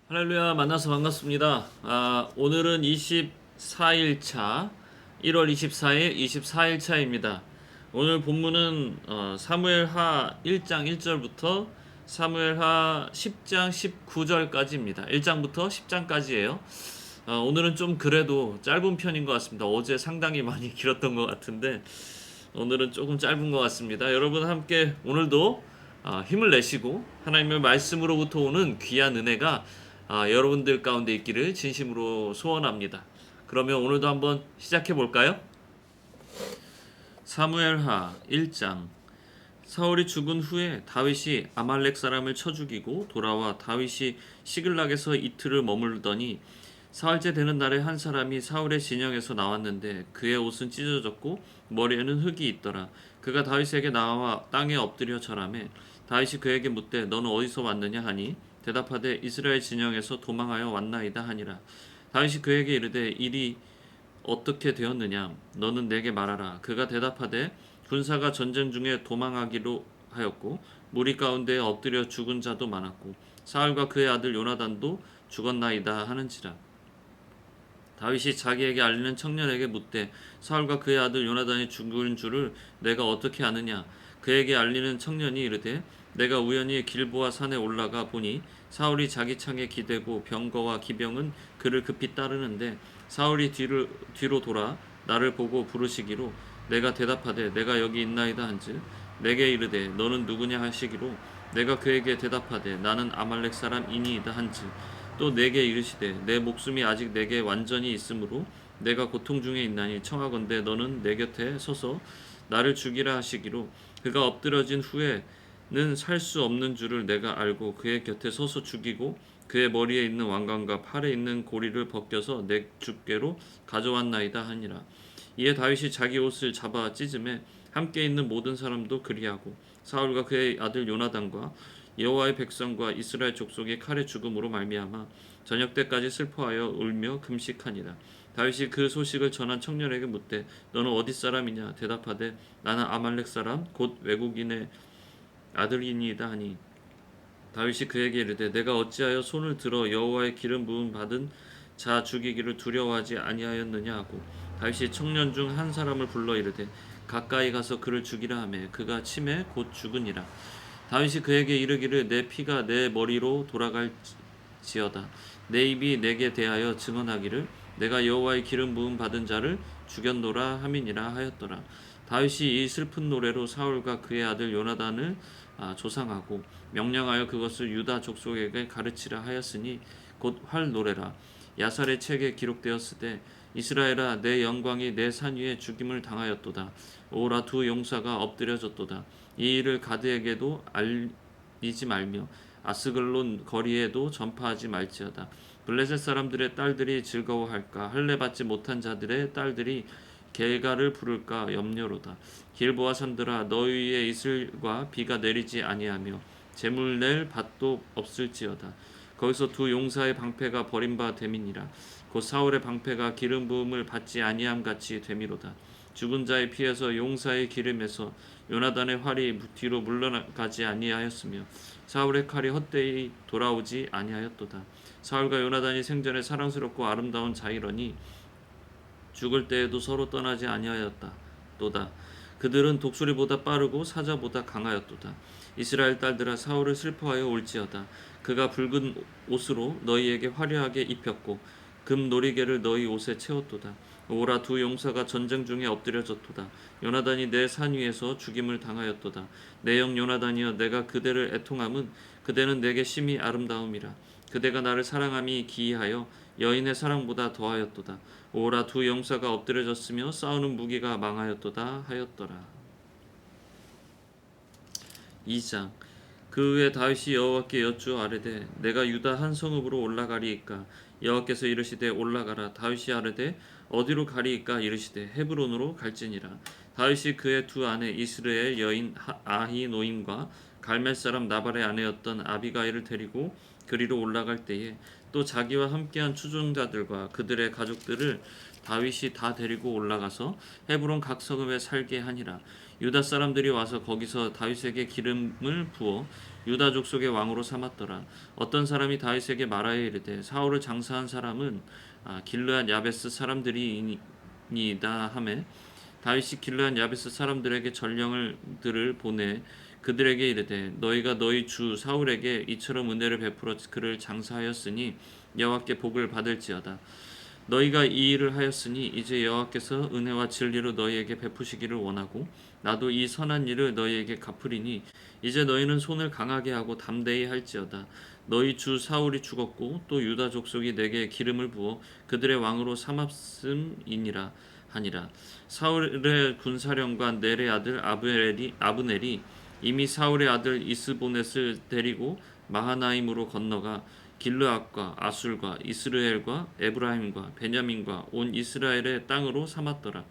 할렐루야, 만나서 반갑습니다. 오늘은 24일차 1월 24일 24일차입니다. 오늘 본문은 사무엘하 1장 1절부터 사무엘하 10장 19절까지입니다. 1장부터 10장까지예요. 오늘은 좀 그래도 짧은 편인 것 같습니다. 어제 상당히 많이 길었던 것 같은데 오늘은 조금 짧은 것 같습니다. 여러분 함께 오늘도 힘을 내시고 하나님의 말씀으로부터 오는 귀한 은혜가 여러분들 가운데 있기를 진심으로 소원합니다. 그러면 오늘도 한번 시작해 볼까요? 사무엘하 1장. 사울이 죽은 후에 다윗이 아말렉 사람을 쳐 죽이고 돌아와 다윗이 시글락에서 이틀을 머물더니 사흘째 되는 날에 한 사람이 사울의 진영에서 나왔는데 그의 옷은 찢어졌고 머리에는 흙이 있더라. 그가 다윗에게 나와 땅에 엎드려 절하매 다윗이 그에게 묻되 너는 어디서 왔느냐 하니 대답하되 이스라엘 진영에서 도망하여 왔나이다 하니라. 다윗이 그에게 이르되 일이 어떻게 되었느냐 너는 내게 말하라. 그가 대답하되 군사가 전쟁 중에 도망하기로 하였고 무리 가운데 엎드려 죽은 자도 많았고 사울과 그의 아들 요나단도 죽었나이다 하는지라. 다윗이 자기에게 알리는 청년에게 묻되 사울과 그의 아들 요나단이 죽은 줄을 내가 어떻게 아느냐. 그에게 알리는 청년이 이르되 내가 우연히 길보아 산에 올라가 보니 사울이 자기 창에 기대고 병거와 기병은 그를 급히 따르는데 사울이 뒤로 돌아 나를 보고 부르시기로 내가 대답하되 내가 여기 있나이다 한즉 내게 이르되 너는 누구냐 하시기로 내가 그에게 대답하되 나는 아말렉 사람이니이다 한즉 또 내게 이르시되 내 목숨이 아직 내게 완전히 있으므로 내가 고통 중에 있나니 청하건대 너는 내 곁에 서서 나를 죽이라 하시기로 그가 엎드러진 후에는 살 수 없는 줄을 내가 알고 그의 곁에 서서 죽이고 그의 머리에 있는 왕관과 팔에 있는 고리를 벗겨서 내 주께로 가져왔나이다 하니라. 이에 다윗이 자기 옷을 잡아 찢음에 함께 있는 모든 사람도 그리하고 사울과 그의 아들 요나단과 여호와의 백성과 이스라엘 족속의 칼의 죽음으로 말미암아 저녁 때까지 슬퍼하여 울며 금식하니라. 다윗이 그 소식을 전한 청년에게 묻되 너는 어디 사람이냐 대답하되 나는 아말렉 사람 곧 외국인의 아들이니이다 하니 다윗이 그에게 이르되 내가 어찌하여 손을 들어 여호와의 기름 부음 받은 자 죽이기를 두려워하지 아니하였느냐 하고 다윗이 청년 중 한 사람을 불러 이르되 가까이 가서 그를 죽이라 하매 그가 침에 곧 죽으니라. 다윗이 그에게 이르기를 내 피가 내 머리로 돌아갈지어다. 내 입이 내게 대하여 증언하기를 내가 여호와의 기름 부음 받은 자를 죽였노라 함이니라 하였더라. 다윗이 이 슬픈 노래로 사울과 그의 아들 요나단을 조상하고 명령하여 그것을 유다 족속에게 가르치라 하였으니 곧 활 노래라. 야살의 책에 기록되었으되 이스라엘아 내 영광이 내 산 위에 죽임을 당하였도다. 오라 두 용사가 엎드려졌도다. 이 일을 가드에게도 알리지 말며 아스글론 거리에도 전파하지 말지어다. 블레셋 사람들의 딸들이 즐거워할까 할례 받지 못한 자들의 딸들이 개가를 부를까 염려로다. 길보아 산들아 너희의 이슬과 비가 내리지 아니하며 재물 낼 밭도 없을지어다. 거기서 두 용사의 방패가 버림바 됨이니라. 곧 사울의 방패가 기름 부음을 받지 아니함 같이 됨이로다. 죽은 자의 피에서 용사의 기름에서 요나단의 활이 뒤로 물러가지 아니하였으며 사울의 칼이 헛되이 돌아오지 아니하였도다. 사울과 요나단이 생전에 사랑스럽고 아름다운 자이러니 죽을 때에도 서로 떠나지 아니하였다. 또다. 그들은 독수리보다 빠르고 사자보다 강하였도다. 이스라엘 딸들아 사울을 슬퍼하여 올지어다. 그가 붉은 옷으로 너희에게 화려하게 입혔고 금 놀이개를 너희 옷에 채웠도다. 오라 두 용사가 전쟁 중에 엎드려졌도다. 요나단이 내 산 위에서 죽임을 당하였도다. 내 영 요나단이여 내가 그대를 애통함은 그대는 내게 심히 아름다움이라. 그대가 나를 사랑함이 기이하여 여인의 사랑보다 더하였도다. 오라 두 용사가 엎드려졌으며 싸우는 무기가 망하였도다 하였더라. 2장. 그 후에 다윗이 여호와께 여쭈어 아뢰되 내가 유다 한 성읍으로 올라가리이까. 여호와께서 이르시되 올라가라. 다윗이 아뢰되 어디로 가리이까. 이르시되 헤브론으로 갈지니라. 다윗이 그의 두 아내 이스라엘 여인 아히노임과 갈멜 사람 나발의 아내였던 아비가일을 데리고 그리로 올라갈 때에 또 자기와 함께한 추종자들과 그들의 가족들을 다윗이 다 데리고 올라가서 헤브론 각 성읍에 살게 하니라. 유다 사람들이 와서 거기서 다윗에게 기름을 부어 유다 족속의 왕으로 삼았더라. 어떤 사람이 다윗에게 말하여 이르되 사울을 장사한 사람은 길르앗 야베스 사람들이니이다 하매 다윗이 길르앗 야베스 사람들에게 전령들을 보내 그들에게 이르되 너희가 너희 주 사울에게 이처럼 은혜를 베풀어 그를 장사하였으니 여호와께 복을 받을지어다. 너희가 이 일을 하였으니 이제 여호와께서 은혜와 진리로 너희에게 베푸시기를 원하고 나도 이 선한 일을 너희에게 갚으리니 이제 너희는 손을 강하게 하고 담대히 할지어다. 너희 주 사울이 죽었고 또 유다 족속이 내게 기름을 부어 그들의 왕으로 삼았음이니라 하니라. 사울의 군사령관 넬의 아들 아브넬이 이미 사울의 아들 이스보넷을 데리고 마하나임으로 건너가 길르앗과 아술과 이스르엘과 에브라임과 베냐민과 온 이스라엘의 땅으로 삼았더라.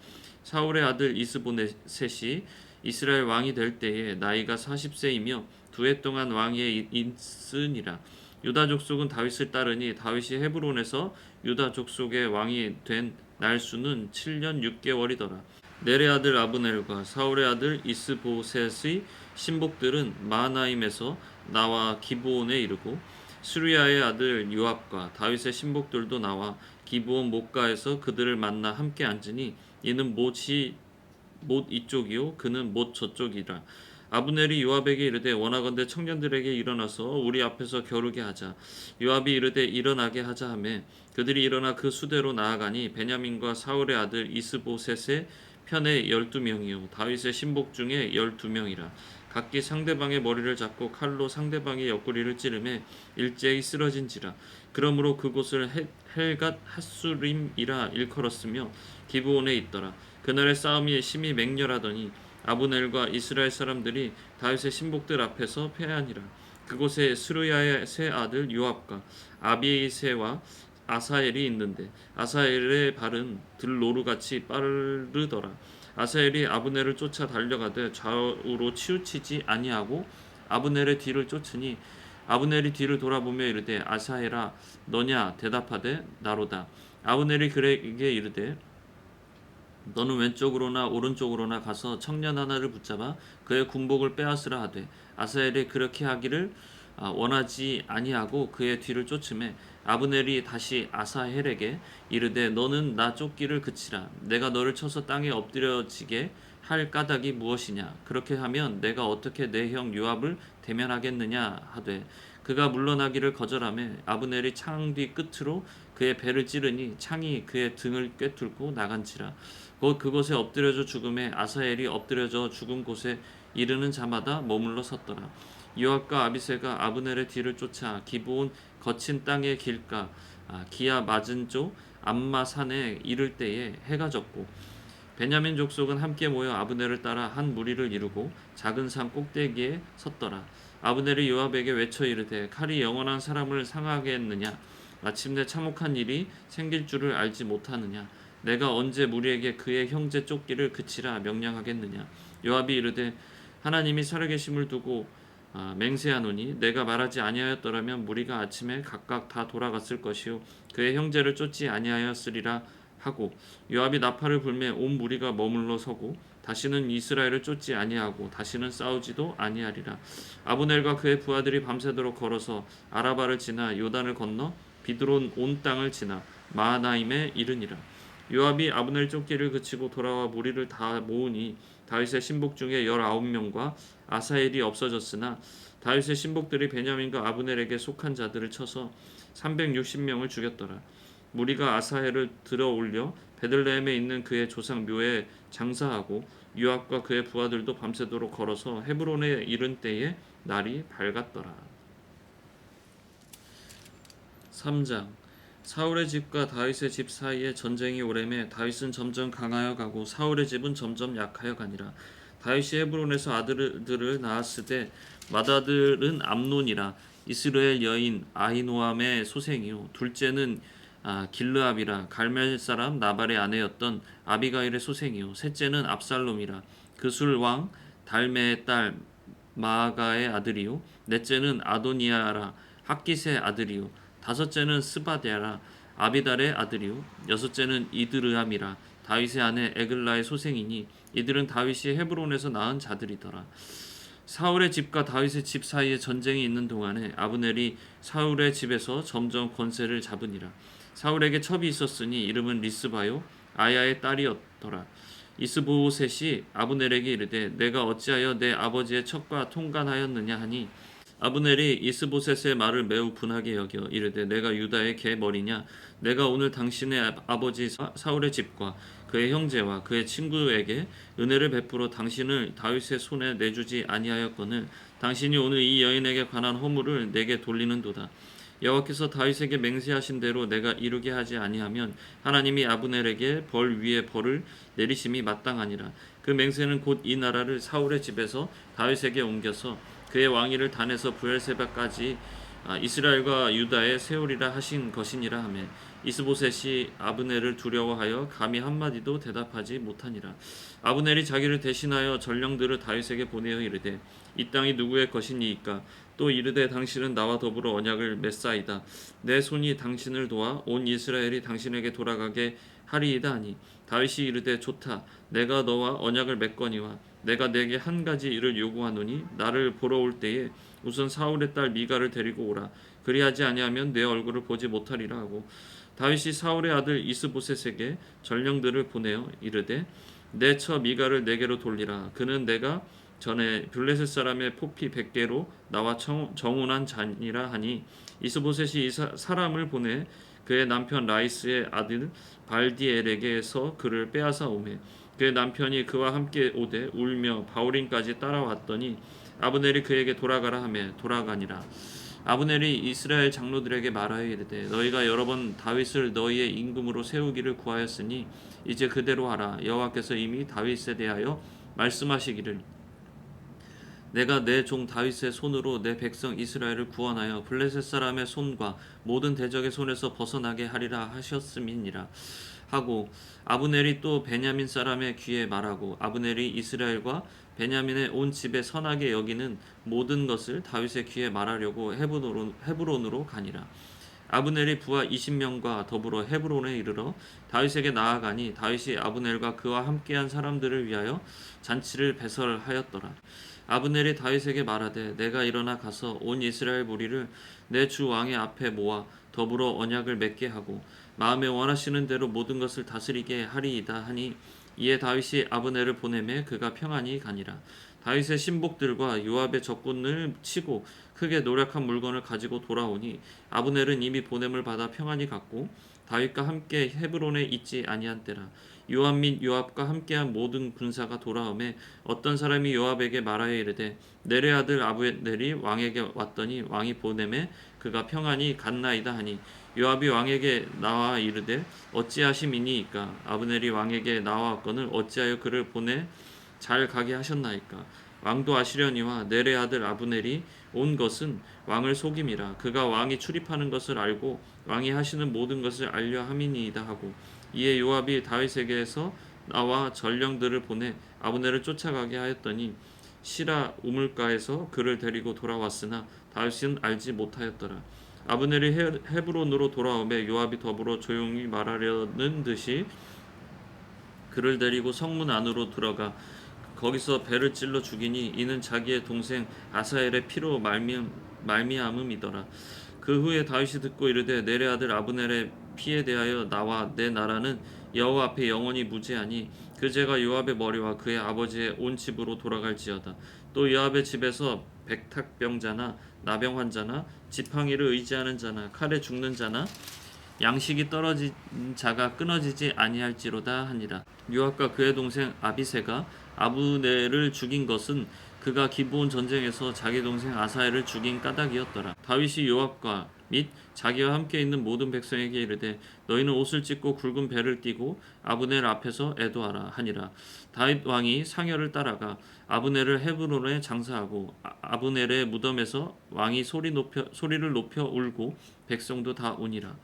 사울의 아들 이스보넷이 이스라엘 왕이 될 때에 나이가 40세이며 두 해 동안 왕위에 있으니라. 유다 족속은 다윗을 따르니 다윗이 헤브론에서 유다 족속의 왕이 된 날수는 7년 6개월이더라. 넬의 아들 아브넬과 사울의 아들 이스보셋의 신복들은 마하나임에서 나와 기브온에 이르고 스루야의 아들 요압과 다윗의 신복들도 나와 기브온 목가에서 그들을 만나 함께 앉으니 이는 못 이쪽이요 그는 못 저쪽이라. 아브넬이 요압에게 이르되 원하건대 청년들에게 일어나서 우리 앞에서 겨루게 하자. 요압이 이르되 일어나게 하자 하매 그들이 일어나 그 수대로 나아가니 베냐민과 사울의 아들 이스보셋의 편에 12명이요 다윗의 신복 중에 12명이라. 각기 상대방의 머리를 잡고 칼로 상대방의 옆구리를 찌르매 일제히 쓰러진지라. 그러므로 그곳을 헬갓 핫수림이라 일컬었으며 기브온에 있더라. 그날의 싸움이 심히 맹렬하더니 아브넬과 이스라엘 사람들이 다윗의 신복들 앞에서 패하니라. 그곳에 스루야의 세 아들 요압과 아비에이세와 아사엘이 있는데 아사엘의 발은 들노루같이 빠르더라. 아사엘이 아브넬을 쫓아 달려가되 좌우로 치우치지 아니하고 아브넬의 뒤를 쫓으니 아브넬이 뒤를 돌아보며 이르되 아사엘아 너냐 대답하되 나로다. 아브넬이 그에게 이르되 너는 왼쪽으로나 오른쪽으로나 가서 청년 하나를 붙잡아 그의 군복을 빼앗으라 하되 아사엘이 그렇게 하기를 원하지 아니하고 그의 뒤를 쫓음에 아브넬이 다시 아사헬에게 이르되 너는 나 쫓기를 그치라. 내가 너를 쳐서 땅에 엎드려지게 할 까닭이 무엇이냐. 그렇게 하면 내가 어떻게 내 형 요압을 대면하겠느냐 하되 그가 물러나기를 거절하며 아브넬이 창 뒤 끝으로 그의 배를 찌르니 창이 그의 등을 꿰뚫고 나간지라. 곧 그곳에 엎드려져 죽음에 아사엘이 엎드려져 죽은 곳에 이르는 자마다 머물러 섰더라. 요압과 아비새가 아브넬의 뒤를 쫓아 기브온 거친 땅의 길가 기아 맞은 쪽 암마 산에 이를 때에 해가 졌고 베냐민 족속은 함께 모여 아브넬을 따라 한 무리를 이루고 작은 산 꼭대기에 섰더라. 아브넬이 요압에게 외쳐 이르되 칼이 영원한 사람을 상하겠느냐. 마침내 참혹한 일이 생길 줄을 알지 못하느냐. 내가 언제 무리에게 그의 형제 쫓기를 그치라 명령하겠느냐. 요압이 이르되 하나님이 살아계심을 두고 맹세하노니 내가 말하지 아니하였더라면 무리가 아침에 각각 다 돌아갔을 것이요 그의 형제를 쫓지 아니하였으리라 하고 요압이 나팔을 불매 온 무리가 머물러 서고 다시는 이스라엘을 쫓지 아니하고 다시는 싸우지도 아니하리라. 아브넬과 그의 부하들이 밤새도록 걸어서 아라바를 지나 요단을 건너 비드론 온 땅을 지나 마하나임에 이르니라. 요압이 아브넬 쫓기를 그치고 돌아와 무리를 다 모으니 다윗의 신복 중에 19명과 아사엘이 없어졌으나 다윗의 신복들이 베냐민과 아브넬에게 속한 자들을 쳐서 360명을 죽였더라. 무리가 아사엘을 들어 올려 베들레헴에 있는 그의 조상 묘에 장사하고 요압과 그의 부하들도 밤새도록 걸어서 헤브론에 이른 때에 날이 밝았더라. 3장 사울의 집과 다윗의 집 사이에 전쟁이 오래매 다윗은 점점 강하여 가고 사울의 집은 점점 약하여 가니라. 다윗이 헤브론에서 아들들을 낳았으되 맏아들은 암논이라 이스라엘 여인 아히노암의 소생이요 둘째는 길르압이라 갈멜 사람 나발의 아내였던 아비가일의 소생이요 셋째는 압살롬이라 그술 왕 달메의 딸 마아가의 아들이요 넷째는 아도니아라 학깃의 아들이요 다섯째는 스바데라 아비달의 아들이요 여섯째는 이드르함이라 다윗의 아내 에글라의 소생이니 이들은 다윗이 헤브론에서 낳은 자들이더라. 사울의 집과 다윗의 집 사이에 전쟁이 있는 동안에 아브넬이 사울의 집에서 점점 권세를 잡으니라. 사울에게 첩이 있었으니 이름은 리스바요 아야의 딸이었더라. 이스보셋이 아브넬에게 이르되 내가 어찌하여 내 아버지의 첩과 통간하였느냐 하니 아브넬이 이스보셋의 말을 매우 분하게 여겨 이르되 내가 유다의 개 머리냐 내가 오늘 당신의 아버지 사울의 집과 그의 형제와 그의 친구에게 은혜를 베풀어 당신을 다윗의 손에 내주지 아니하였거늘 당신이 오늘 이 여인에게 관한 허물을 내게 돌리는도다. 여호와께서 다윗에게 맹세하신 대로 내가 이루게 하지 아니하면 하나님이 아브넬에게 벌 위에 벌을 내리심이 마땅하니라. 그 맹세는 곧 이 나라를 사울의 집에서 다윗에게 옮겨서 그의 왕위를 단에서 브엘세바까지 이스라엘과 유다에 세우리라 하신 것이니라 하매 이스보셋이 아브넬을 두려워하여 감히 한마디도 대답하지 못하니라. 아브넬이 자기를 대신하여 전령들을 다윗에게 보내어 이르되 이 땅이 누구의 것이니이까 또 이르되 당신은 나와 더불어 언약을 맺사이다. 내 손이 당신을 도와 온 이스라엘이 당신에게 돌아가게 하리이다 하니 다윗이 이르되 좋다. 내가 너와 언약을 맺거니와 내가 내게 한 가지 일을 요구하노니 나를 보러 올 때에 우선 사울의 딸 미가를 데리고 오라. 그리하지 아니하면 내 얼굴을 보지 못하리라 하고 다윗이 사울의 아들 이스보셋에게 전령들을 보내어 이르되 내 처 미가를 내게로 돌리라. 그는 내가 전에 블레셋 사람의 포피 100개로 나와 정운한 자니라 하니 이스보셋이 이 사람을 보내 그의 남편 라이스의 아들 발디엘에게서 그를 빼앗아 오매 그의 남편이 그와 함께 오되 울며 바울임까지 따라왔더니 아브넬이 그에게 돌아가라 하매 돌아가니라. 아브넬이 이스라엘 장로들에게 말하여 이르되 너희가 여러 번 다윗을 너희의 임금으로 세우기를 구하였으니 이제 그대로 하라. 여호와께서 이미 다윗에 대하여 말씀하시기를 내가 내 종 다윗의 손으로 내 백성 이스라엘을 구원하여 블레셋 사람의 손과 모든 대적의 손에서 벗어나게 하리라 하셨음이니라 하고 아브넬이 또 베냐민 사람의 귀에 말하고 아브넬이 이스라엘과 베냐민의 온 집에 선하게 여기는 모든 것을 다윗의 귀에 말하려고 헤브론으로 가니라. 아브넬이 부하 20명과 더불어 헤브론에 이르러 다윗에게 나아가니 다윗이 아브넬과 그와 함께한 사람들을 위하여 잔치를 배설하였더라. 아브넬이 다윗에게 말하되 내가 일어나 가서 온 이스라엘 무리를 내 주 왕의 앞에 모아 더불어 언약을 맺게 하고 마음에 원하시는 대로 모든 것을 다스리게 하리이다 하니 이에 다윗이 아브넬을 보내매 그가 평안히 가니라. 다윗의 신복들과 요압의 적군을 치고 크게 노력한 물건을 가지고 돌아오니 아브넬은 이미 보냄을 받아 평안히 갔고 다윗과 함께 헤브론에 있지 아니한 때라. 요압 및 요압과 함께한 모든 군사가 돌아오매 어떤 사람이 요압에게 말하여 이르되 넬의 아들 아브넬이 왕에게 왔더니 왕이 보내매 그가 평안히 갔나이다 하니 요압이 왕에게 나와 이르되 어찌하심이니이까 아브넬이 왕에게 나와왔거늘 어찌하여 그를 보내 잘 가게 하셨나이까. 왕도 아시려니와 넬의 아들 아브넬이 온 것은 왕을 속임이라. 그가 왕이 출입하는 것을 알고 왕이 하시는 모든 것을 알려 함이니이다 하고 이에 요압이 다윗에게서 나와 전령들을 보내 아브넬을 쫓아가게 하였더니 시라 우물가에서 그를 데리고 돌아왔으나 다윗은 알지 못하였더라. 아브넬이 헤브론으로 돌아오매 요압이 더불어 조용히 말하려는 듯이 그를 데리고 성문 안으로 들어가 거기서 배를 찔러 죽이니 이는 자기의 동생 아사엘의 피로 말미암음이더라. 그 후에 다윗이 듣고 이르되 넬의 아들 아브넬의 피에 대하여 나와 내 나라는 여호와 앞에 영원히 무죄하니 그 죄가 요압의 머리와 그의 아버지의 온 집으로 돌아갈지어다. 또 요압의 집에서 백탁병자나 나병 환자나 지팡이를 의지하는 자나 칼에 죽는 자나 양식이 떨어진 자가 끊어지지 아니할지로다 하니라. 요압과 그의 동생 아비새가 아브넬을 죽인 것은 그가 기브온 전쟁에서 자기 동생 아사엘을 죽인 까닭이었더라. 다윗이 요압과 및 자기와 함께 있는 모든 백성에게 이르되 너희는 옷을 찢고 굵은 배를 띠고 아브넬 앞에서 애도하라 하니라. 다윗 왕이 상여를 따라가 아브넬을 헤브론에 장사하고 아브넬의 무덤에서 왕이 소리를 높여 울고 백성도 다 우니라.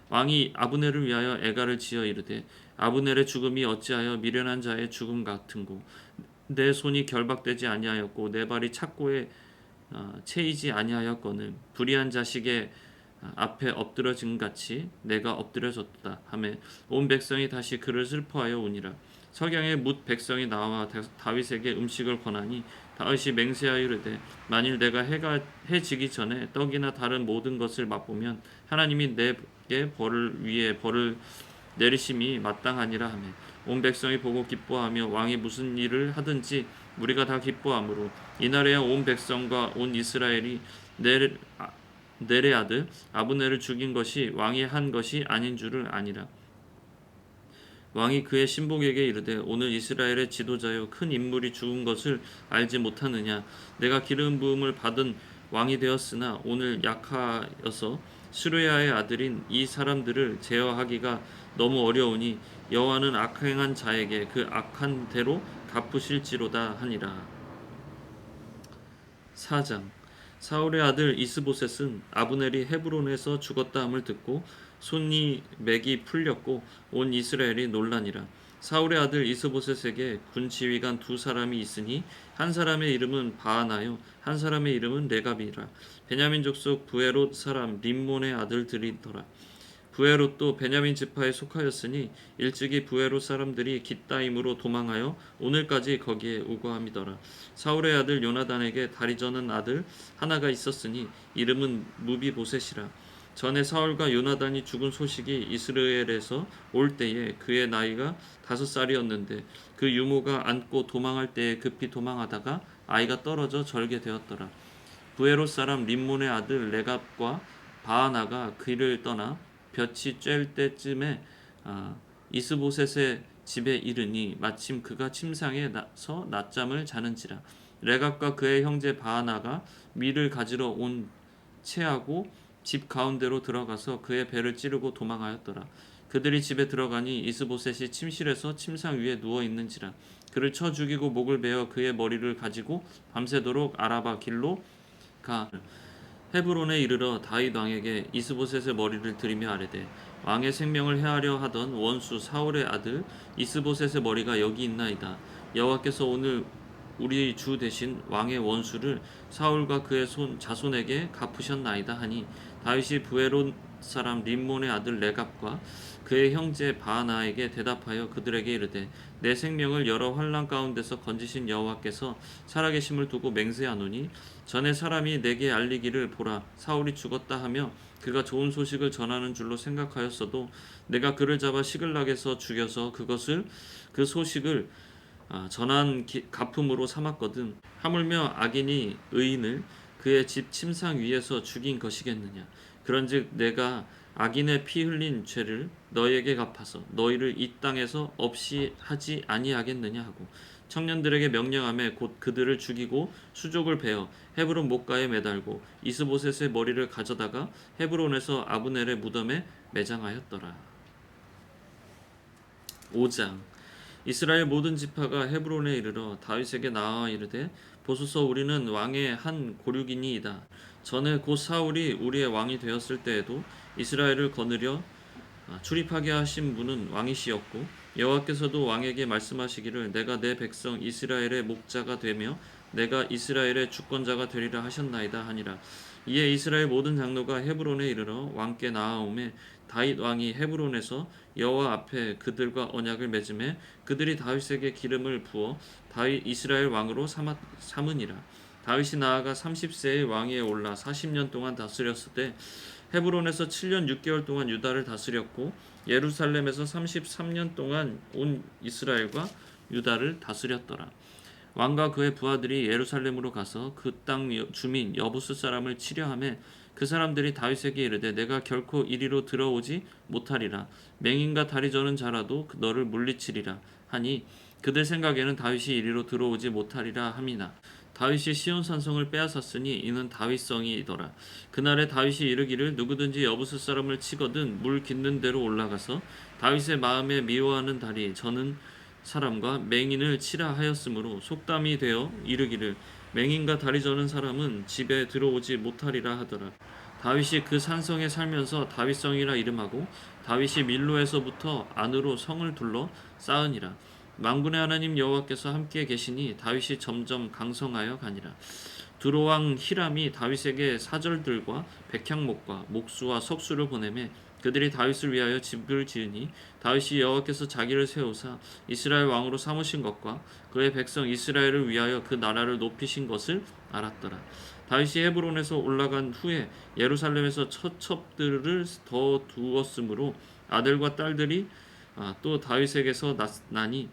왕이 아브넬을 위하여 애가를 지어 이르되 아브넬의 죽음이 어찌하여 미련한 자의 죽음 같은고 내 손이 결박되지 아니하였고 내 발이 착고에 채이지 아니하였거늘 불의한 자식의 앞에 엎드러진 같이 내가 엎드려졌다 하매 온 백성이 다시 그를 슬퍼하여 우니라. 석양에 뭇 백성이 나와 다윗에게 음식을 권하니 다윗이 맹세하여 이르되 만일 내가 해가 해지기 전에 떡이나 다른 모든 것을 맛보면 하나님이 내게 벌을 위에 벌을 내리심이 마땅하니라 하매 온 백성이 보고 기뻐하며 왕이 무슨 일을 하든지 우리가 다 기뻐하므로 이날에야 온 백성과 온 이스라엘이 넬의 아들 아브넬을 죽인 것이 왕이 한 것이 아닌 줄을 아니라. 왕이 그의 신복에게 이르되 오늘 이스라엘의 지도자여 큰 인물이 죽은 것을 알지 못하느냐. 내가 기름 부음을 받은 왕이 되었으나 오늘 약하여서 스루야의 아들인 이 사람들을 제어하기가 너무 어려우니 여호와는 악행한 자에게 그 악한 대로 갚으실지로다 하니라. 4장. 사울의 아들 이스보셋은 아브넬이 헤브론에서 죽었다 함을 듣고 손이 맥이 풀렸고 온 이스라엘이 놀라니라. 사울의 아들 이스보셋에게 군 지휘관 두 사람이 있으니 한 사람의 이름은 바하나요 한 사람의 이름은 레갑이라. 베냐민 족속 부에롯 사람 림몬의 아들들이더라. 부에롯도 베냐민 지파에 속하였으니 일찍이 부에롯 사람들이 깃다임으로 도망하여 오늘까지 거기에 우거함이더라. 사울의 아들 요나단에게 다리 저는 아들 하나가 있었으니 이름은 무비보셋이라. 전에 사울과 요나단이 죽은 소식이 이스라엘에서 올 때에 그의 나이가 5살이었는데 그 유모가 안고 도망할 때에 급히 도망하다가 아이가 떨어져 절게 되었더라. 부에롯 사람 림몬의 아들 레갑과 바하나가 그를 떠나 볕이 쬐을 때쯤에 이스보셋의 집에 이르니 마침 그가 침상에 서 낮잠을 자는지라. 레갑과 그의 형제 바하나가 밀을 가지러 온 채하고 집 가운데로 들어가서 그의 배를 찌르고 도망하였더라. 그들이 집에 들어가니 이스보셋이 침실에서 침상 위에 누워 있는지라. 그를 쳐 죽이고 목을 베어 그의 머리를 가지고 밤새도록 아라바 길로 가 헤브론에 이르러 다윗 왕에게 이스보셋의 머리를 들이며 아뢰되 왕의 생명을 해하려 하던 원수 사울의 아들 이스보셋의 머리가 여기 있나이다. 여호와께서 오늘 우리 주 대신 왕의 원수를 사울과 그의 자손에게 갚으셨나이다 하니 다윗이 부에롯 사람 림몬의 아들 레갑과 그의 형제 바하나에게 대답하여 그들에게 이르되 내 생명을 여러 환난 가운데서 건지신 여호와께서 살아계심을 두고 맹세하노니 전에 사람이 내게 알리기를 보라 사울이 죽었다 하며 그가 좋은 소식을 전하는 줄로 생각하였어도 내가 그를 잡아 시글락에서 죽여서 그 소식을 전한 가품으로 삼았거든. 하물며 악인이 의인을 그의 집 침상 위에서 죽인 것이겠느냐. 그런즉 내가 악인의 피 흘린 죄를 너희에게 갚아서 너희를 이 땅에서 없이 하지 아니하겠느냐 하고 청년들에게 명령하며 곧 그들을 죽이고 수족을 베어 헤브론 목가에 매달고 이스보셋의 머리를 가져다가 헤브론에서 아브넬의 무덤에 매장하였더라. 5장. 이스라엘 모든 지파가 헤브론에 이르러 다윗에게 나와 이르되 보소서 우리는 왕의 한 고륙이니이다. 전에 곧 사울이 우리의 왕이 되었을 때에도 이스라엘을 거느려 출입하게 하신 분은 왕이시였고 여호와께서도 왕에게 말씀하시기를 내가 내 백성 이스라엘의 목자가 되며 내가 이스라엘의 주권자가 되리라 하셨나이다 하니라. 이에 이스라엘 모든 장로가 헤브론에 이르러 왕께 나아오매 다윗 왕이 헤브론에서 여호와 앞에 그들과 언약을 맺음에 그들이 다윗에게 기름을 부어 다윗 이스라엘 왕으로 삼으니라. 다윗이 나아가 30세의 왕위에 올라 40년 동안 다스렸을 때 헤브론에서 7년 6개월 동안 유다를 다스렸고 예루살렘에서 33년 동안 온 이스라엘과 유다를 다스렸더라. 왕과 그의 부하들이 예루살렘으로 가서 그 땅 주민 여부스 사람을 치려하매 그 사람들이 다윗에게 이르되 내가 결코 이리로 들어오지 못하리라. 맹인과 다리 저는 자라도 너를 물리치리라 하니 그들 생각에는 다윗이 이리로 들어오지 못하리라 함이나 다윗이 시온 산성을 빼앗았으니 이는 다윗성이더라. 그날에 다윗이 이르기를 누구든지 여부스 사람을 치거든 물 깃는 데로 올라가서 다윗의 마음에 미워하는 다리 저는 사람과 맹인을 치라 하였으므로 속담이 되어 이르기를 맹인과 다리 저는 사람은 집에 들어오지 못하리라 하더라. 다윗이 그 산성에 살면서 다윗성이라 이름하고 다윗이 밀로에서부터 안으로 성을 둘러 쌓으니라. 만군의 하나님 여호와께서 함께 계시니 다윗이 점점 강성하여 가니라. 두로왕 히람이 다윗에게 사절들과 백향목과 목수와 석수를 보내매 그들이 다윗을 위하여 집을 지으니 다윗이 여호와께서 자기를 세우사 이스라엘 왕으로 삼으신 것과 그의 백성 이스라엘을 위하여 그 나라를 높이신 것을 알았더라. 다윗이 헤브론에서 올라간 후에 예루살렘에서 처첩들을 더 두었으므로 아들과 딸들이 또 다윗에게서 나니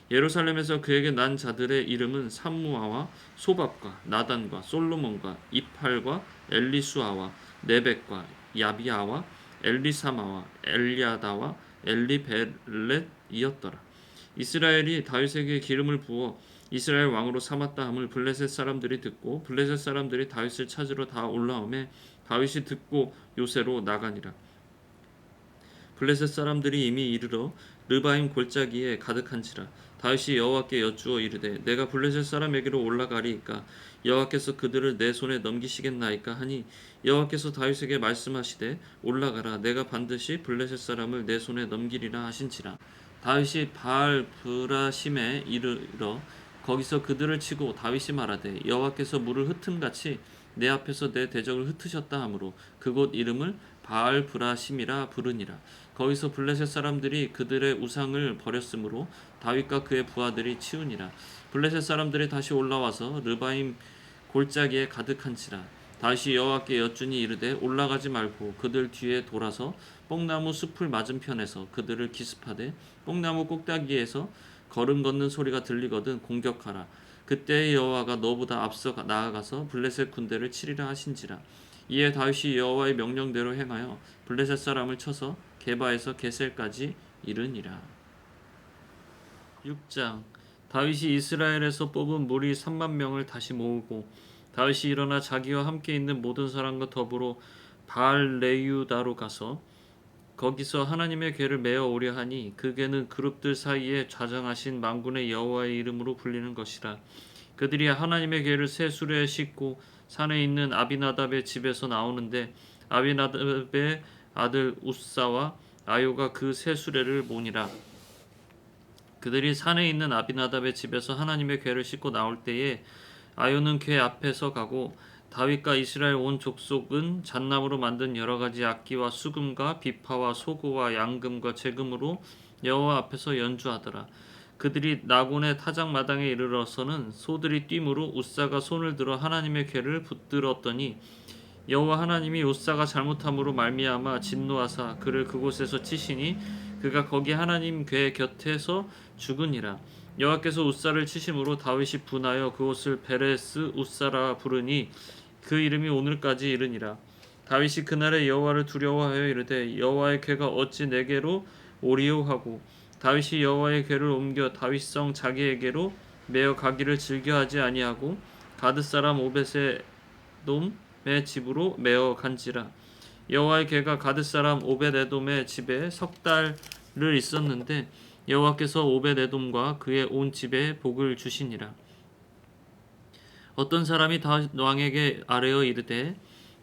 예루살렘에서 그에게 난 자들의 이름은 삼무아와 소밥과 나단과 솔로몬과 이팔과 엘리수아와 네벡과 야비아와 엘리사마와 엘리아다와 엘리벨렛이었더라. 이스라엘이 다윗에게 기름을 부어 이스라엘 왕으로 삼았다 함을 블레셋 사람들이 듣고 블레셋 사람들이 다윗을 찾으러 다 올라오매 다윗이 듣고 요새로 나가니라. 블레셋 사람들이 이미 이르러 르바임 골짜기에 가득한지라. 다윗이 여호와께 여쭈어 이르되 내가 블레셋 사람에게로 올라가리이까 여호와께서 그들을 내 손에 넘기시겠나이까 하니 여호와께서 다윗에게 말씀하시되 올라가라 내가 반드시 블레셋 사람을 내 손에 넘기리라 하신지라. 다윗이 바알 브라심에 이르러 거기서 그들을 치고 다윗이 말하되 여호와께서 물을 흩음같이 내 앞에서 내 대적을 흩으셨다 하므로 그곳 이름을 바알 브라심이라 부르니라. 거기서 블레셋 사람들이 그들의 우상을 버렸으므로 다윗과 그의 부하들이 치우니라. 블레셋 사람들이 다시 올라와서 르바임 골짜기에 가득한지라. 다시 여호와께 여쭈니 이르되 올라가지 말고 그들 뒤에 돌아서 뽕나무 숲을 맞은편에서 그들을 기습하되 뽕나무 꼭대기에서 걸음 걷는 소리가 들리거든 공격하라. 그때 여호와가 너보다 앞서 나아가서 블레셋 군대를 치리라 하신지라. 이에 다윗이 여호와의 명령대로 행하여 블레셋 사람을 쳐서 게바에서 게셀까지 이르니라. 6장. 다윗이 이스라엘에서 뽑은 무리 3만 명을 다시 모으고 다윗이 일어나 자기와 함께 있는 모든 사람과 더불어 바알 레유다로 가서 거기서 하나님의 궤를 메어 오려 하니 그 궤는 그룹들 사이에 좌정하신 만군의 여호와의 이름으로 불리는 것이라. 그들이 하나님의 궤를 새 수레에 싣고 산에 있는 아비나답의 집에서 나오는데 아비나답의 아들 우사와 아요가 그 새 수레를 모니라. 그들이 산에 있는 아비나답의 집에서 하나님의 궤를 싣고 나올 때에 아요는 궤 앞에서 가고 다윗과 이스라엘 온 족속은 잣나무로 만든 여러 가지 악기와 수금과 비파와 소고와 양금과 제금으로 여호와 앞에서 연주하더라. 그들이 나곤의 타작마당에 이르러서는 소들이 뛰므로 우사가 손을 들어 하나님의 궤를 붙들었더니 여호와 하나님이 우사가 잘못함으로 말미암아 진노하사 그를 그곳에서 치시니 그가 거기 하나님 궤 곁에서 죽으니라. 여호와께서 우사를 치심으로 다윗이 분하여 그곳을 베레스 우사라 부르니 그 이름이 오늘까지 이르니라. 다윗이 그날에 여호와를 두려워하여 이르되 여호와의 궤가 어찌 내게로 오리오 하고 다윗이 여호와의 궤를 옮겨 다윗성 자기에게로 메어 가기를 즐겨하지 아니하고 가드 사람 오벳의 돔의 집으로 메어 간지라. 여호와의 궤가 가드 사람 오벳에돔의 집에 석 달을 있었는데 여호와께서 오벳에돔과 그의 온 집에 복을 주시니라. 어떤 사람이 다윗 왕에게 아뢰어 이르되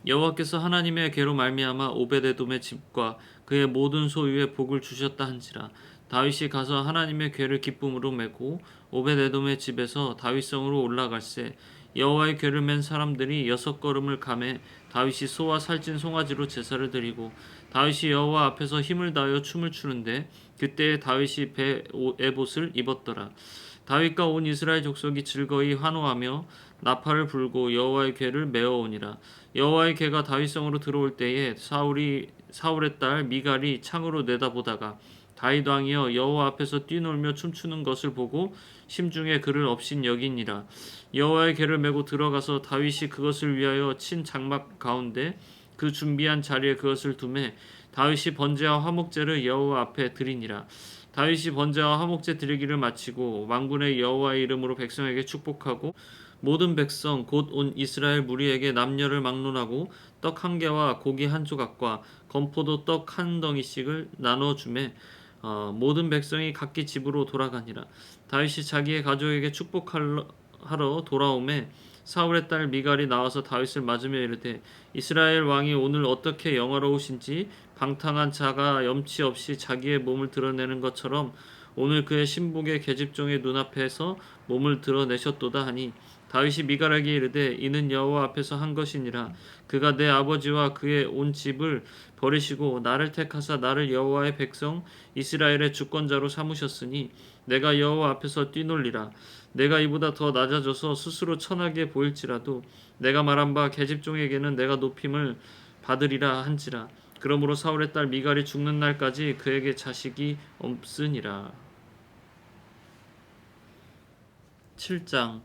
여호와께서 하나님의 궤로 말미암아 오벳에돔의 집과 그의 모든 소유에 복을 주셨다 한지라. 다윗이 가서 하나님의 궤를 기쁨으로 메고 오벳에돔의 집에서 다윗성으로 올라갈새 여호와의 궤를 맨 사람들이 6걸음을 가매 다윗이 소와 살찐 송아지로 제사를 드리고 다윗이 여호와 앞에서 힘을 다하여 춤을 추는데 그때에 다윗이 배 에봇을 입었더라. 다윗과 온 이스라엘 족속이 즐거이 환호하며 나팔을 불고 여호와의 궤를 메어오니라. 여호와의 궤가 다윗성으로 들어올 때에 사울의 딸 미갈이 창으로 내다보다가 다윗 왕이여 여호와 앞에서 뛰놀며 춤추는 것을 보고 심중에 그를 업신 여기니라. 여호와의 궤를 메고 들어가서 다윗이 그것을 위하여 친 장막 가운데 그 준비한 자리에 그것을 두매 다윗이 번제와 화목제를 여호와 앞에 드리니라. 다윗이 번제와 화목제 드리기를 마치고 만군의 여호와의 이름으로 백성에게 축복하고 모든 백성 곧 온 이스라엘 무리에게 남녀를 막론하고 떡 한 개와 고기 한 조각과 건포도 떡 한 덩이씩을 나눠 주매 모든 백성이 각기 집으로 돌아가니라. 다윗이 자기의 가족에게 축복하러 돌아오매 사울의 딸 미갈이 나와서 다윗을 맞으며 이르되 이스라엘 왕이 오늘 어떻게 영화로우신지 방탕한 자가 염치 없이 자기의 몸을 드러내는 것처럼 오늘 그의 신복의 계집종의 눈앞에서 몸을 드러내셨도다 하니 다윗이 미갈에게 이르되 이는 여호와 앞에서 한 것이니라. 그가 내 아버지와 그의 온 집을 버리시고 나를 택하사 나를 여호와의 백성 이스라엘의 주권자로 삼으셨으니 내가 여호와 앞에서 뛰놀리라. 내가 이보다 더 낮아져서 스스로 천하게 보일지라도 내가 말한 바 계집종에게는 내가 높임을 받으리라 한지라. 그러므로 사울의 딸 미갈이 죽는 날까지 그에게 자식이 없으니라. 7장.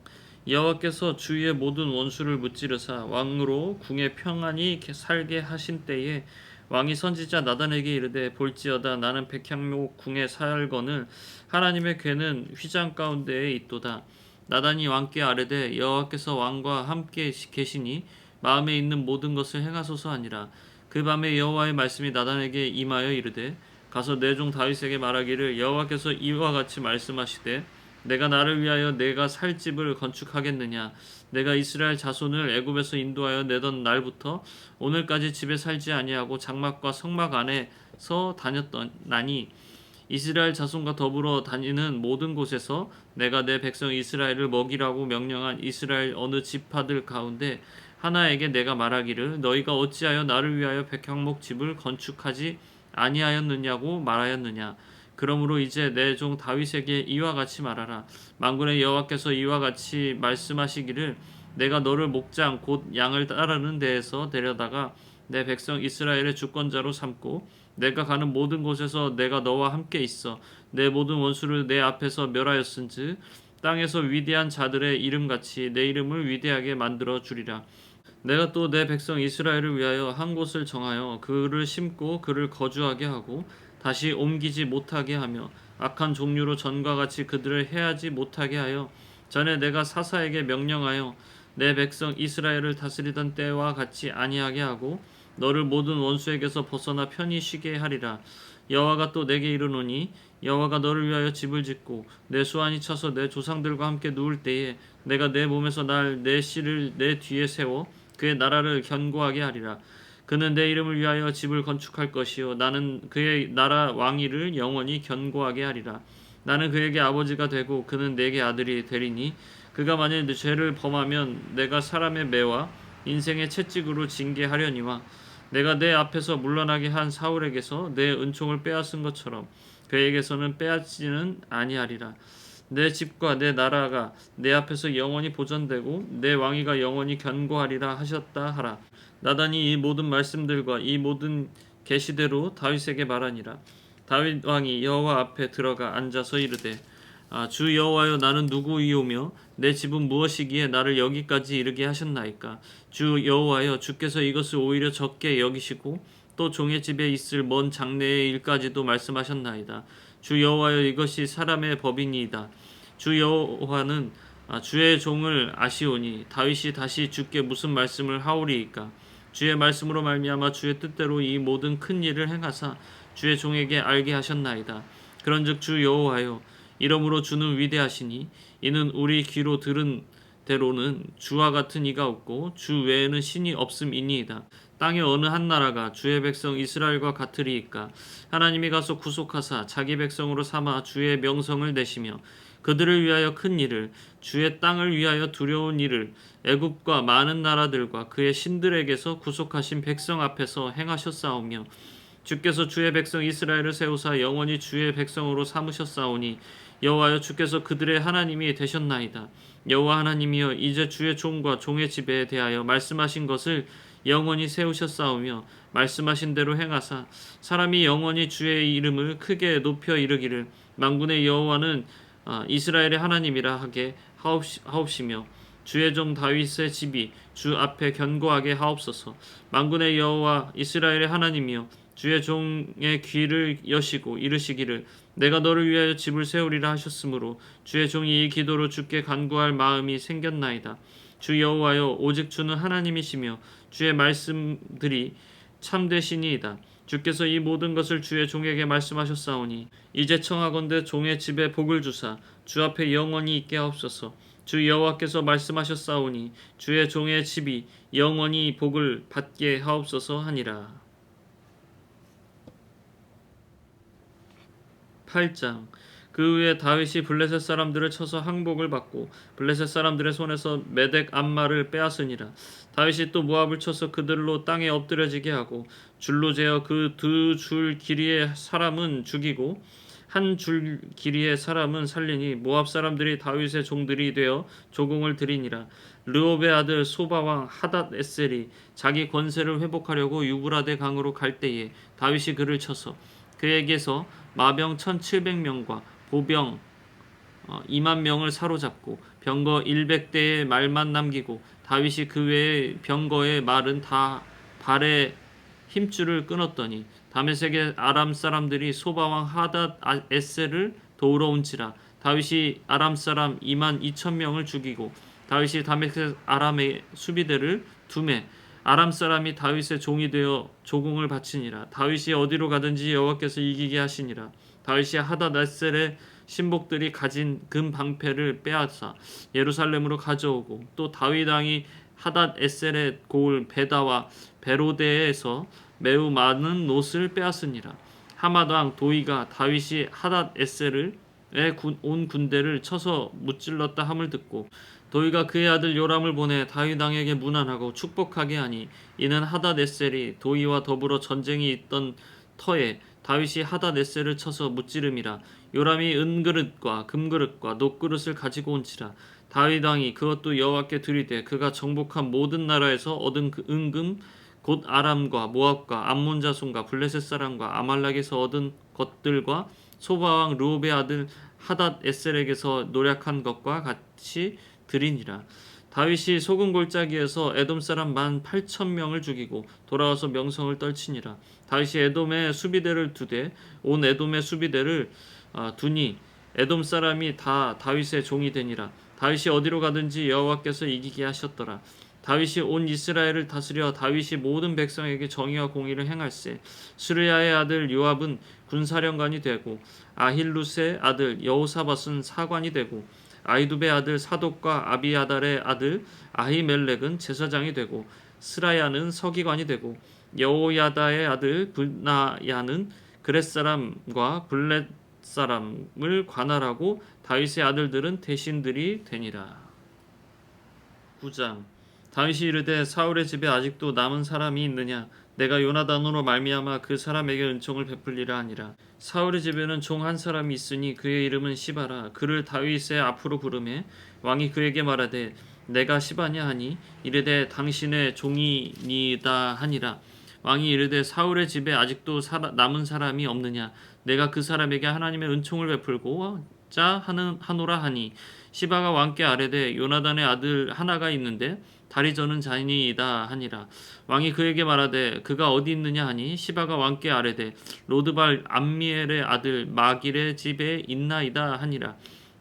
여호와께서 주위의 모든 원수를 무찌르사 왕으로 궁에 평안히 살게 하신 때에 왕이 선지자 나단에게 이르되 볼지어다 나는 백향목 궁에 살거늘 하나님의 궤는 휘장 가운데에 있도다. 나단이 왕께 아뢰되 여호와께서 왕과 함께 계시니 마음에 있는 모든 것을 행하소서 하니라. 그 밤에 여호와의 말씀이 나단에게 임하여 이르되 가서 내 종 다윗에게 말하기를 여호와께서 이와 같이 말씀하시되 내가 나를 위하여 내가 살 집을 건축하겠느냐. 내가 이스라엘 자손을 애굽에서 인도하여 내던 날부터 오늘까지 집에 살지 아니하고 장막과 성막 안에서 다녔더나니 이스라엘 자손과 더불어 다니는 모든 곳에서 내가 내 백성 이스라엘을 먹이라고 명령한 이스라엘 어느 지파들 가운데 하나에게 내가 말하기를 너희가 어찌하여 나를 위하여 백향목 집을 건축하지 아니하였느냐고 말하였느냐. 그러므로 이제 내 종 다윗에게 이와 같이 말하라. 만군의 여호와께서 이와 같이 말씀하시기를 내가 너를 목장 곧 양을 따르는 데에서 데려다가 내 백성 이스라엘의 주권자로 삼고 내가 가는 모든 곳에서 내가 너와 함께 있어 내 모든 원수를 내 앞에서 멸하였은즉 땅에서 위대한 자들의 이름같이 내 이름을 위대하게 만들어 주리라. 내가 또 내 백성 이스라엘을 위하여 한 곳을 정하여 그를 심고 그를 거주하게 하고 다시 옮기지 못하게 하며 악한 종류로 전과 같이 그들을 해하지 못하게 하여 전에 내가 사사에게 명령하여 내 백성 이스라엘을 다스리던 때와 같이 아니하게 하고 너를 모든 원수에게서 벗어나 편히 쉬게 하리라. 여호와가 또 내게 이르노니 여호와가 너를 위하여 집을 짓고 내 수완이 차서 내 조상들과 함께 누울 때에 내가 내 몸에서 날 내 씨를 내 뒤에 세워 그의 나라를 견고하게 하리라. 그는 내 이름을 위하여 집을 건축할 것이요 나는 그의 나라 왕위를 영원히 견고하게 하리라. 나는 그에게 아버지가 되고 그는 내게 아들이 되리니 그가 만일 죄를 범하면 내가 사람의 매와 인생의 채찍으로 징계하려니와 내가 내 앞에서 물러나게 한 사울에게서 내 은총을 빼앗은 것처럼 그에게서는 빼앗지는 아니하리라. 내 집과 내 나라가 내 앞에서 영원히 보존되고 내 왕위가 영원히 견고하리라 하셨다 하라. 나단이 이 모든 말씀들과 이 모든 계시대로 다윗에게 말하니라. 다윗 왕이 여호와 앞에 들어가 앉아서 이르되 주 여호와여 나는 누구이오며 내 집은 무엇이기에 나를 여기까지 이르게 하셨나이까. 주 여호와여 주께서 이것을 오히려 적게 여기시고 또 종의 집에 있을 먼 장래의 일까지도 말씀하셨나이다. 주 여호와여 이것이 사람의 법이니이다. 주 여호와는 주의 종을 아시오니 다윗이 다시 주께 무슨 말씀을 하오리이까. 주의 말씀으로 말미암아 주의 뜻대로 이 모든 큰 일을 행하사 주의 종에게 알게 하셨나이다. 그런즉 주 여호와여 이러므로 주는 위대하시니 이는 우리 귀로 들은 대로는 주와 같은 이가 없고 주 외에는 신이 없음이니이다. 땅의 어느 한 나라가 주의 백성 이스라엘과 같으리이까. 하나님이 가서 구속하사 자기 백성으로 삼아 주의 명성을 내시며 그들을 위하여 큰 일을 주의 땅을 위하여 두려운 일을 애굽과 많은 나라들과 그의 신들에게서 구속하신 백성 앞에서 행하셨사오며 주께서 주의 백성 이스라엘을 세우사 영원히 주의 백성으로 삼으셨사오니 여호와여 주께서 그들의 하나님이 되셨나이다. 여호와 하나님이여 이제 주의 종과 종의 집에 대하여 말씀하신 것을 영원히 세우셨사오며 말씀하신 대로 행하사 사람이 영원히 주의 이름을 크게 높여 이르기를 만군의 여호와는 이스라엘의 하나님이라 하게 하옵시며 주의 종 다윗의 집이 주 앞에 견고하게 하옵소서. 만군의 여호와 이스라엘의 하나님이여 주의 종의 귀를 여시고 이르시기를 내가 너를 위하여 집을 세우리라 하셨으므로 주의 종이 이 기도로 주께 간구할 마음이 생겼나이다. 주 여호와여 오직 주는 하나님이시며 주의 말씀들이 참되시니이다. 주께서 이 모든 것을 주의 종에게 말씀하셨사오니 이제 청하건대 종의 집에 복을 주사 주 앞에 영원히 있게 하옵소서. 주 여호와께서 말씀하셨사오니 주의 종의 집이 영원히 복을 받게 하옵소서 하니라. 8장. 그 후에 다윗이 블레셋 사람들을 쳐서 항복을 받고 블레셋 사람들의 손에서 메덱 암마를 빼앗으니라. 다윗이 또 모압을 쳐서 그들로 땅에 엎드려지게 하고 줄로 재어 그 두 줄 길이의 사람은 죽이고 한 줄 길이의 사람은 살리니 모압 사람들이 다윗의 종들이 되어 조공을 드리니라. 르홉의 아들 소바왕 하닷 에셀이 자기 권세를 회복하려고 유브라데 강으로 갈 때에 다윗이 그를 쳐서 그에게서 마병 1700명과 보병 2만 명을 사로잡고 병거 100대의 말만 남기고 다윗이 그 외의 병거의 말은 다 발에 힘줄을 끊었더니 다메섹의 아람 사람들이 소바왕 하닷 에셀을 도우러 온지라. 다윗이 아람 사람 2만 2천 명을 죽이고 다윗이 다메섹 아람의 수비대를 두매 아람 사람이 다윗의 종이 되어 조공을 바치니라. 다윗이 어디로 가든지 여호와께서 이기게 하시니라. 다윗이 하닷 에셀의 신복들이 가진 금 방패를 빼앗아 예루살렘으로 가져오고 또 다윗 왕이 하닷 에셀의 고을 베다와 베로데에서 매우 많은 옷을 빼앗으니라. 하맛 왕 도이가 다윗이 하닷 에셀의 온 군대를 쳐서 무찔렀다 함을 듣고 도이가 그의 아들 요람을 보내 다윗 왕에게 문안하고 축복하게 하니 이는 하닷 에셀이 도이와 더불어 전쟁이 있던 터에 다윗이 하닷 에셀을 쳐서 무찌름이라. 요람이 은그릇과 금그릇과 녹그릇을 가지고 온지라. 다윗 왕이 그것도 여호와께 드리되 그가 정복한 모든 나라에서 얻은 그 은금 곧 아람과 모압과 암몬 자손과 블레셋 사람과 아말렉에서 얻은 것들과 소바왕 르홉의 아들 하닷 에셀에게서 노력한 것과 같이 드리니라. 다윗이 소금 골짜기에서 에돔 사람 18,000명을 죽이고 돌아와서 명성을 떨치니라. 다윗이 에돔의 수비대를 두되 온 에돔의 수비대를 두니 에돔 사람이 다 다윗의 종이 되니라. 다윗이 어디로 가든지 여호와께서 이기게 하셨더라. 다윗이 온 이스라엘을 다스려 다윗이 모든 백성에게 정의와 공의를 행할세. 스르야의 아들 요압은 군사령관이 되고 아힐룻의 아들 여호사밧은 사관이 되고 아이두베의 아들 사독과 아비아달의 아들 아히멜렉은 제사장이 되고 스라야는 서기관이 되고 여호야다의 아들 브나야는 그렛 사람과 블렛 사람을 관할하고 다윗의 아들들은 대신들이 되니라. 9장. 다윗이 이르되 사울의 집에 아직도 남은 사람이 있느냐? 내가 요나단으로 말미암아 그 사람에게 은총을 베풀리라 하니라. 사울의 집에는 종 한 사람이 있으니 그의 이름은 시바라. 그를 다윗의 앞으로 부르매 왕이 그에게 말하되 내가 시바냐 하니 이르되 당신의 종이니이다 하니라. 왕이 이르되 사울의 집에 아직도 남은 사람이 없느냐? 내가 그 사람에게 하나님의 은총을 베풀고자 하노라 하니 시바가 왕께 아뢰되 요나단의 아들 하나가 있는데 다리 저는 자니이다 하니라. 왕이 그에게 말하되 그가 어디 있느냐 하니 시바가 왕께 아뢰되 로드발 암미엘의 아들 마길의 집에 있나이다 하니라.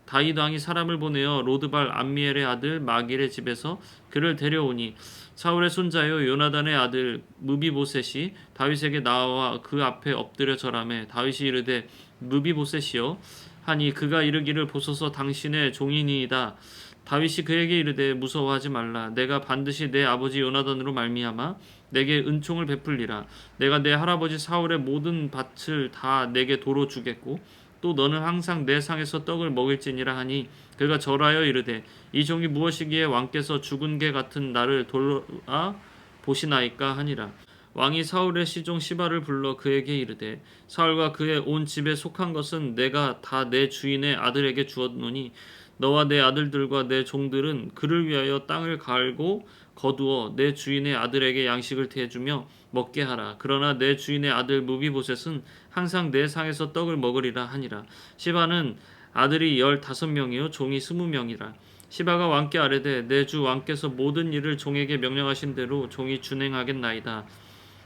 다윗 왕이 사람을 보내어 로드발 암미엘의 아들 마길의 집에서 그를 데려오니 사울의 손자요 요나단의 아들 무비보셋이 다윗에게 나와 그 앞에 엎드려 절하매 다윗이 이르되 무비보셋이여 하니 그가 이르기를 보소서 당신의 종이니이다. 다윗이 그에게 이르되 무서워하지 말라. 내가 반드시 내 아버지 요나단으로 말미암아 내게 은총을 베풀리라. 내가 내 할아버지 사울의 모든 밭을 다 내게 도로 주겠고 또 너는 항상 내 상에서 떡을 먹을지니라 하니 그가 절하여 이르되 이 종이 무엇이기에 왕께서 죽은 개 같은 나를 돌아 보시나이까 하니라. 왕이 사울의 시종 시바를 불러 그에게 이르되 사울과 그의 온 집에 속한 것은 내가 다 내 주인의 아들에게 주었노니 너와 내 아들들과 내 종들은 그를 위하여 땅을 갈고 거두어 내 주인의 아들에게 양식을 대주며 먹게 하라. 그러나 내 주인의 아들 무비보셋은 항상 내 상에서 떡을 먹으리라 하니라. 시바는 아들이 15명이요 종이 20명이라. 시바가 왕께 아뢰되 내 주 왕께서 모든 일을 종에게 명령하신 대로 종이 준행하겠나이다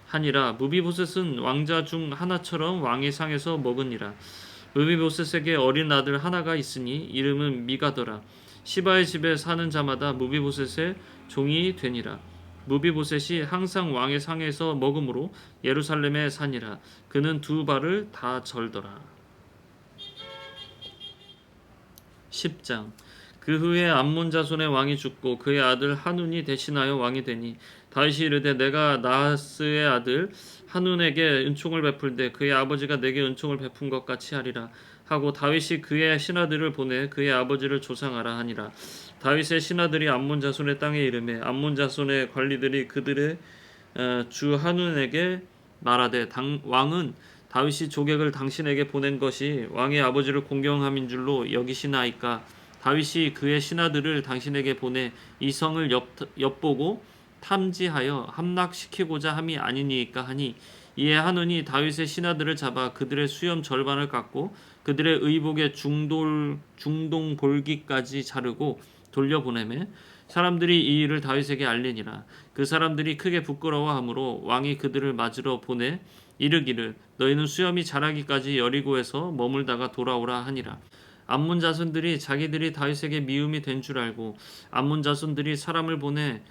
하니라. 무비보셋은 왕자 중 하나처럼 왕의 상에서 먹으니라. 무비보셋에게 어린 아들 하나가 있으니 이름은 미가더라. 시바의 집에 사는 자마다 무비보셋의 종이 되니라. 무비보셋이 항상 왕의 상에서 먹음으로 예루살렘에 사니라. 그는 두 발을 다 절더라. 10장. 그 후에 암몬 자손의 왕이 죽고 그의 아들 하눈이 대신하여 왕이 되니 다윗이 이르되 내가 나하스의 아들 한운에게 은총을 베풀되 그의 아버지가 내게 은총을 베푼 것 같이 하리라 하고 다윗이 그의 신하들을 보내 그의 아버지를 조상하라 하니라. 다윗의 신하들이 암몬 자손의 땅에 이르매 암몬 자손의 관리들이 그들의 주 한운에게 말하되 왕은 다윗이 조객을 당신에게 보낸 것이 왕의 아버지를 공경함인 줄로 여기시나이까. 다윗이 그의 신하들을 당신에게 보내 이 성을 엿보고 탐지하여 함락시키고자 함이 아니니까 하니, 이에 한운이 다윗의 신하들을 잡아 그들의 수염 절반을 깎고 그들의 의복의 중동볼기까지 자르고 돌려보내매 사람들이 이 일을 다윗에게 알리니라. 그 사람들이 크게 부끄러워하므로 왕이 그들을 맞으러 보내 이르기를 너희는 수염이 자라기까지 여리고에서 머물다가 돌아오라 하니라. 암몬 자손들이 자기들이 다윗에게 미움이 된 줄 알고 암몬 자손들이 사람을 보내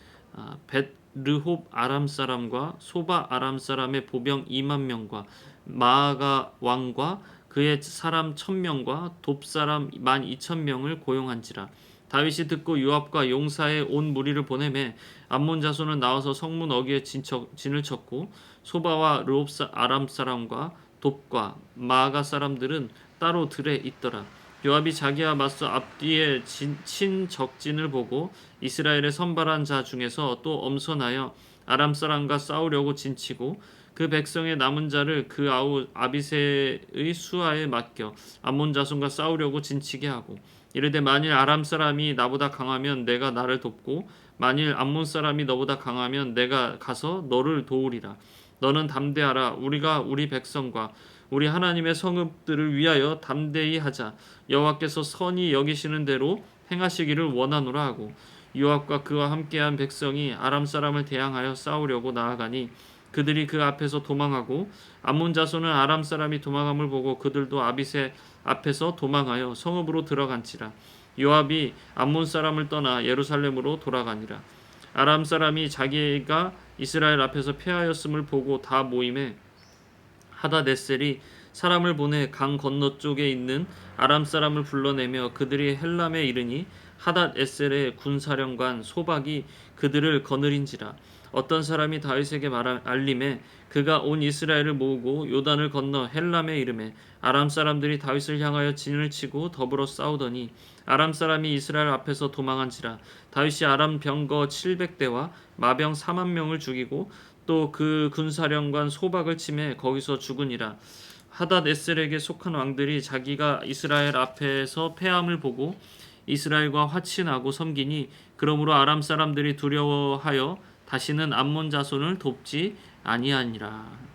벳르홉 아람 사람과 소바 아람 사람의 보병 2만 명과 마아가 왕과 그의 사람 1,000명과 돕 사람 12,000명을 고용한지라. 다윗이 듣고 요압과 용사의 온 무리를 보내매 암몬 자손은 나와서 성문 어귀에 진을 쳤고 소바와 르홉 아람 사람과 돕과 마아가 사람들은 따로 들에 있더라. 요압이 자기와 맞서 앞뒤에 친 적진을 보고 이스라엘의 선발한 자 중에서 또 엄선하여 아람 사람과 싸우려고 진치고 그 백성의 남은 자를 그 아우 아비새의 수하에 맡겨 암몬 자손과 싸우려고 진치게 하고 이르되 만일 아람 사람이 나보다 강하면 내가 나를 돕고 만일 암몬 사람이 너보다 강하면 내가 가서 너를 도우리라. 너는 담대하라. 우리가 우리 백성과 우리 하나님의 성읍들을 위하여 담대히 하자. 여호와께서 선히 여기시는 대로 행하시기를 원하노라 하고 요압과 그와 함께한 백성이 아람 사람을 대항하여 싸우려고 나아가니 그들이 그 앞에서 도망하고 암몬 자손은 아람 사람이 도망함을 보고 그들도 아비새 앞에서 도망하여 성읍으로 들어간지라. 요압이 암몬 사람을 떠나 예루살렘으로 돌아가니라. 아람 사람이 자기가 이스라엘 앞에서 패하였음을 보고 다 모임에 하다데셀이 사람을 보내 강 건너쪽에 있는 아람 사람을 불러내며 그들이 헬람에 이르니 하닷에셀의 군사령관 소박이 그들을 거느린지라. 어떤 사람이 다윗에게 알림에 그가 온 이스라엘을 모으고 요단을 건너 헬람에 이르매 아람 사람들이 다윗을 향하여 진을 치고 더불어 싸우더니 아람 사람이 이스라엘 앞에서 도망한지라. 다윗이 아람 병거 700대와 마병 4만 명을 죽이고 또 그 군사령관 소박을 치매 거기서 죽으니라. 하닷에셀에게 속한 왕들이 자기가 이스라엘 앞에서 패함을 보고 이스라엘과 화친하고 섬기니 그러므로 아람 사람들이 두려워하여 다시는 암몬 자손을 돕지 아니하니라.